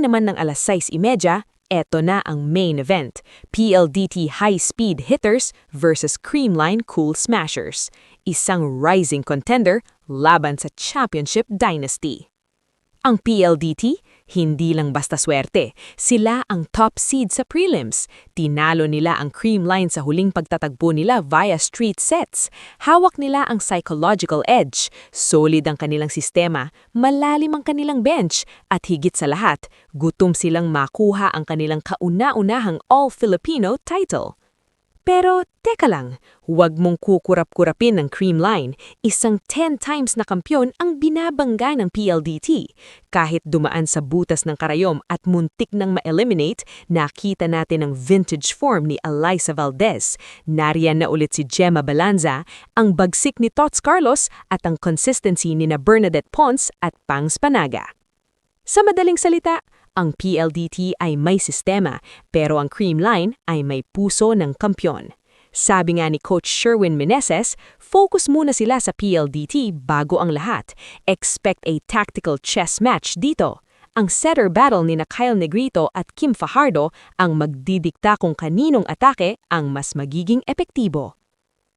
Pagdating naman ng alas 6:30, eto na ang main event, PLDT High-Speed Hitters versus Creamline Cool Smashers. Isang rising contender laban sa championship dynasty. Ang PLDT, hindi lang basta swerte. Sila ang top seed sa prelims. Tinalo nila ang Creamline sa huling pagtatagpo nila via street sets. Hawak nila ang psychological edge. Solid ang kanilang sistema, malalim ang kanilang bench, at higit sa lahat, gutom silang makuha ang kanilang kauna-unahang All-Filipino title. Pero teka lang, huwag mong kukurap-kurapin ng Creamline. Isang 10 times na kampyon ang binabangga ng PLDT. Kahit dumaan sa butas ng karayom at muntik nang ma-eliminate, nakita natin ang vintage form ni Alyssa Valdez. Nariyan na ulit si Gemma Balanza, ang bagsik ni Tots Carlos at ang consistency ni na Bernadette Ponce at Pangs Panaga. Sa madaling salita, ang PLDT ay may sistema, pero ang Creamline ay may puso ng kampyon. Sabi nga ni Coach Sherwin Meneses, focus muna sila sa PLDT bago ang lahat. Expect a tactical chess match dito. Ang setter battle ni Kyle Negrito at Kim Fajardo ang magdidikta kung kaninong atake ang mas magiging epektibo.